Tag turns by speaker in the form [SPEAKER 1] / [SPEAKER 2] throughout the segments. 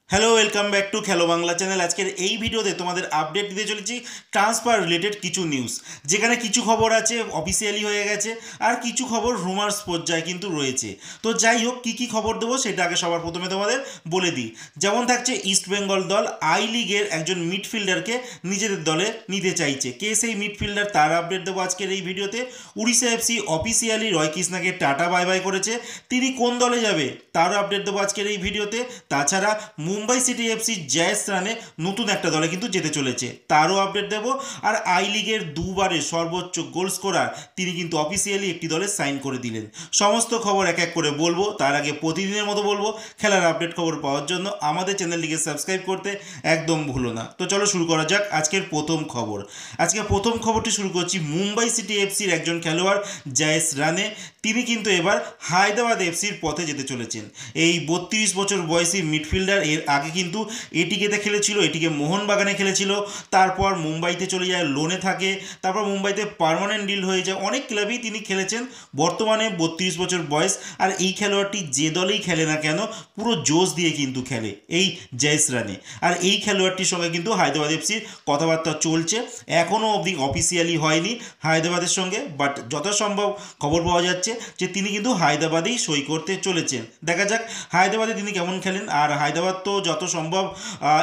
[SPEAKER 1] Hello, welcome back to খেলো Bangla channel. আজকের এই ভিডিওতে তোমাদের আপডেট দিতে চলেছি ট্রান্সফার রিলেটেড কিছু নিউজ, যেখানে কিছু খবর আছে অফিসিয়ালি হয়ে গেছে আর কিছু খবর রুমার্স পর্যায়ে কিন্তু রয়েছে। তো যাই হোক, কী কী খবর দেবো সেটা আগে সবার প্রথমে তোমাদের বলে দিই। যেমন থাকছে, ইস্ট বেঙ্গল দল আই লিগের একজন মিডফিল্ডারকে নিজেদের দলে নিতে চাইছে। কে সেই মিডফিল্ডার তার আপডেট দেবো আজকের এই ভিডিওতে। উড়িষ্যা এফসি অফিসিয়ালি রয় কৃষ্ণাকে টাটা বাই বাই করেছে, তিনি কোন দলে যাবে তারও আপডেট দেবো আজকের এই ভিডিওতে। তাছাড়া মুম্বাই সিটি এফসি জয়েস রানে নতুন একটা দলে কিন্তু যেতে চলেছে, তারও আপডেট দেবো। আর আই লিগের দুবারের সর্বোচ্চ গোল স্কোরার তিনি কিন্তু অফিসিয়ালি একটি দলে সাইন করে দিলেন। সমস্ত খবর এক এক করে বলবো, তার আগে প্রতিদিনের মতো বলবো, খেলার আপডেট খবর পাওয়ার জন্য আমাদের চ্যানেলটিকে সাবস্ক্রাইব করতে একদম ভুলো না। তো চলো শুরু করা যাক আজকের প্রথম খবর। আজকে প্রথম খবরটি শুরু করছি মুম্বাই সিটি এফসির একজন খেলোয়াড় জয়েস রানে। তিনি কিন্তু এবার হায়দ্রাবাদ এফসির পথে যেতে চলেছেন। এই 32 বছর বয়সী মিডফিল্ডার এর আগে কিন্তু এটিকেতে খেলেছিল, এটিকে মোহনবাগানে খেলেছিল, তারপর মুম্বাইতে চলে যায়, লোনে থাকে, তারপর মুম্বাইতে পার্মানেন্ট ডিল হয়ে যায়, অনেক ক্লাবেই তিনি খেলেছেন। বর্তমানে 32 বছর বয়স, আর এই খেলোয়াড়টি যে দলেই খেলে না কেন পুরো জোশ দিয়ে কিন্তু খেলে এই জয়েস রানে। আর এই খেলোয়াড়টির সঙ্গে কিন্তু হায়দ্রাবাদ এফসির কথাবার্তা চলছে, এখনও অবধি অফিসিয়ালি হয়নি হায়দ্রাবাদের সঙ্গে, বাট যথাসম্ভব খবর পাওয়া যাচ্ছে যে তিনি কিন্তু হায়দ্রাবাদেই সই করতে চলেছেন। দেখা যাক হায়দ্রাবাদে তিনি কেমন খেলেন। আর হায়দ্রাবাদ তো যত সম্ভব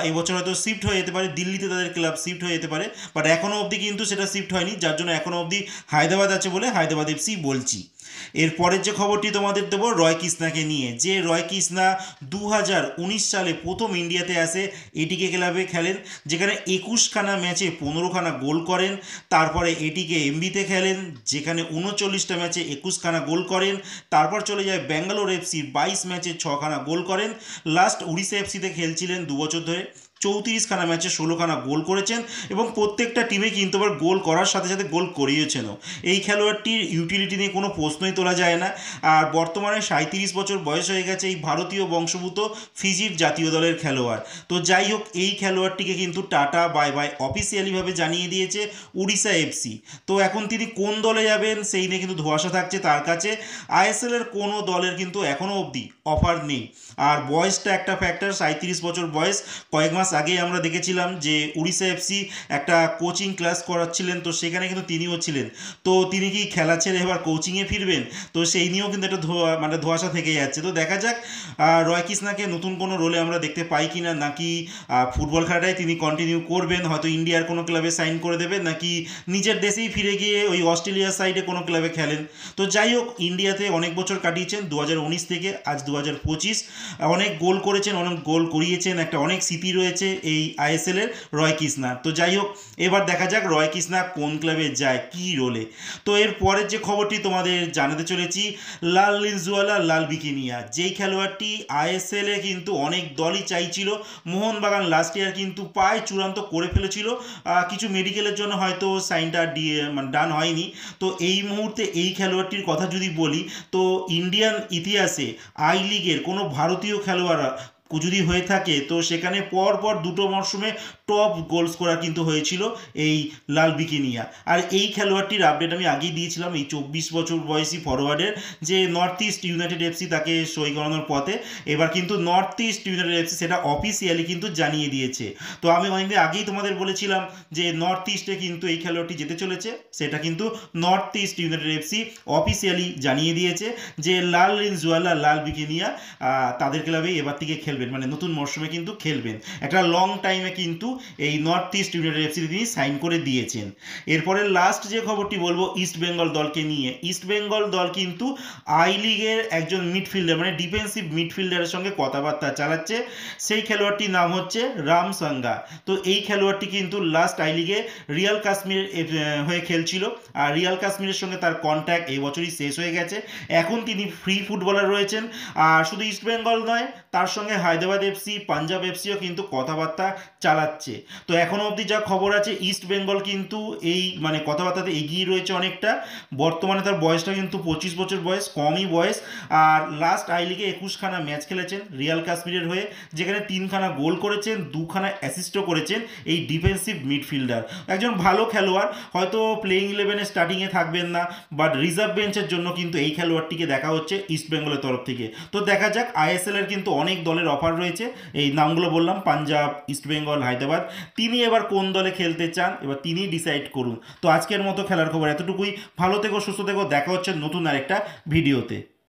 [SPEAKER 1] এবছর হয়তো শিফট হয়ে যেতে পারে, দিল্লিতে তাদের ক্লাব শিফট হয়ে যেতে পারে, বাট এখনও অবধি কিন্তু সেটা শিফট হয়নি, যার জন্য এখনও অবধি হায়দ্রাবাদ আছে বলে হায়দ্রাবাদ এফসি বলছি। এরপরের যে খবরটি তোমাদের দেবো রয় কৃষ্ণাকে নিয়ে, যে রয় কৃষ্ণা 2019 সালে প্রথম ইন্ডিয়াতে আসে, এটিকে ক্লাবে খেলেন, যেখানে 21খানা ম্যাচে 15খানা গোল করেন। তারপরে এটিকে এমবিতে খেলেন, যেখানে 39টা ম্যাচে 21খানা গোল করেন। তারপর চলে যায় ব্যাঙ্গালোর এফসি, 22 ম্যাচে 6খানা গোল করেন। লাস্ট উড়িষ্যা এফসিতে খেলছিলেন 2 বছর ধরে, 34খানা ম্যাচে 16খানা গোল করেছেন, এবং প্রত্যেকটা টিমে কিন্তু আবার গোল করার সাথে সাথে গোল করিয়েছেনও। এই খেলোয়াড়টির ইউটিলিটি নিয়ে কোনো প্রশ্নই তোলা যায় না। আর বর্তমানে 37 বছর বয়স হয়ে গেছে, এই ভারতীয় বংশভূত ফিজির জাতীয় দলের খেলোয়াড়। তো যাই হোক, এই খেলোয়াড়টিকে কিন্তু টাটা বাই বাই অফিসিয়ালিভাবে জানিয়ে দিয়েছে উড়িষ্যা এফসি। তো এখন তিনি কোন দলে যাবেন সেই নিয়ে কিন্তু ধোঁয়াশা থাকছে তার কাছে। আইএসএলের কোনো দলের কিন্তু এখনও অবধি অফার নেই। আর বয়সটা একটা ফ্যাক্টর, 37 বছর বয়স। কয়েক মাস আগেই আমরা দেখেছিলাম যে উড়িষ্যা এফসি একটা কোচিং ক্লাস করাচ্ছিলেন, তো সেখানে কিন্তু তিনিও ছিলেন। তো তিনি কি খেলা ছেড়ে এবার কোচিংয়ে ফিরবেন, তো সেই নিয়েও কিন্তু একটা ধোঁয়াশা থেকে যাচ্ছে। তো দেখা যাক রয় কৃষ্ণাকে নতুন কোনো রোলে আমরা দেখতে পাই কি না, নাকি ফুটবল খেলাটাই তিনি কন্টিনিউ করবেন, হয়তো ইন্ডিয়ার কোনো ক্লাবে সাইন করে দেবেন, নাকি নিজের দেশেই ফিরে গিয়ে ওই অস্ট্রেলিয়ার সাইডে কোনো ক্লাবে খেলেন। তো যাই হোক, ইন্ডিয়াতে অনেক বছর কাটিয়েছেন, 2019 থেকে আজ 2025, অনেক গোল করেছেন, অনেক গোল করিয়েছেন, একটা অনেক স্মৃতি রয়েছে এই আইএসএলের রয় কৃষ্ণা। তো যাই হোক, এবার দেখা যাক রয় কৃষ্ণা কোন ক্লাবে যায়, কি রোলে। তো এর পরের যে খবরটি তোমাদের জানাতে চলেছি, লাল লিনজুয়ালা লাল বিকিনিয়া, যেই খেলোয়াড়টি আইএসএলে কিন্তু অনেক দলই চাইছিল, মোহনবাগান লাস্ট ইয়ার কিন্তু প্রায় চূড়ান্ত করে ফেলেছিল, কিছু মেডিকেলের জন্য হয়তো সাইনটা মানে ডান হয়নি। তো এই মুহূর্তে এই খেলোয়াড়টির কথা যদি বলি, তো ইন্ডিয়ান ইতিহাসে আই লিগের কোনো ভারতীয় খেলোয়াড় যদি হয়ে থাকে, তো সেখানে পরপর 2টো মরশুমে টপ গোল স্কোরার কিন্তু হয়েছিল এই লাল বিকিনিয়া। আর এই খেলোয়াড়টির আপডেট আমি আগেই দিয়েছিলাম, এই 24 বছর বয়সী ফরওয়ার্ডের, যে নর্থ ইস্ট ইউনাইটেড এফসি তাকে সই করানোর পথে। এবার কিন্তু নর্থ ইস্ট ইউনাইটেড এফসি সেটা অফিসিয়ালি কিন্তু জানিয়ে দিয়েছে। তো আমি অনেকদিন আগেই তোমাদের বলেছিলাম যে নর্থ ইস্টে কিন্তু এই খেলোয়াড়টি যেতে চলেছে, সেটা কিন্তু north east United FC officially জানিয়ে দিয়েছে যে লাল লিনজুয়ালা লাল বিকিনিয়া তাদের ক্লাবে এবার থেকে খেলবেন, মানে নতুন মরশুমে কিন্তু খেলবেন। একটা লং টাইমে কিন্তু এই নর্থ ইস্ট ইউনাইটেড এফসি তিনি সাইন করে দিয়েছেন। এরপরে লাস্ট যে খবরটি বলবো ইস্ট বেঙ্গল দলকে নিয়ে। ইস্ট বেঙ্গল দল কিন্তু আই লিগের একজন মিডফিল্ডার, মানে ডিফেন্সিভ মিডফিল্ডারের সঙ্গে কথাবার্তা চালাচ্ছে। সেই খেলোয়াড়টির নাম হচ্ছে রাম সাঙ্গা। তো এই খেলোয়াড়টি কিন্তু লাস্ট আই লিগে রিয়াল কাশ্মীর হয়ে খেলছিল, আর রিয়াল কাশ্মীরের সঙ্গে তার কন্ট্যাক্ট এই বছরই শেষ হয়ে গেছে। এখন তিনি ফ্রি ফুটবলার রয়েছেন। আর শুধু ইস্ট বেঙ্গল নয়, তার সঙ্গে হায়দ্রাবাদ এফসি, পাঞ্জাব এফসিও কিন্তু কথাবার্তা চালাচ্ছে। যাচ্ছে। তো এখনও অবধি যা খবর আছে ইস্ট বেঙ্গল কিন্তু এই মানে কথাবার্তাতে এগিয়ে রয়েছে অনেকটা। বর্তমানে তার বয়সটা কিন্তু 25 বছর বয়স, কমই বয়স। আর লাস্ট আই লিগে 21খানা ম্যাচ খেলেছেন রিয়াল কাশ্মীরের হয়ে, যেখানে 3খানা গোল করেছেন, 2খানা অ্যাসিস্টও করেছেন এই ডিফেন্সিভ মিডফিল্ডার। একজন ভালো খেলোয়াড়, হয়তো প্লেইং ইলেভেনে স্টার্টিংয়ে থাকবেন না, বাট রিজার্ভ বেঞ্চের জন্য কিন্তু এই খেলোয়াড়টিকে দেখা হচ্ছে ইস্ট বেঙ্গলের তরফ থেকে। তো দেখা যাক, আইএসএল এর কিন্তু অনেক দলের অফার রয়েছে, এই নামগুলো বললাম পাঞ্জাব, ইস্ট বেঙ্গল, হায়দ্রাবাদ। তিনি এবার কোন দলে খেলতে চান এবার তিনিই ডিসাইড করুন। তো আজকের মতো খেলার খবর এতটুকুই। ভালো থেকো, সুস্থ থেকো, দেখা হচ্ছে নতুন আরেকটা ভিডিওতে।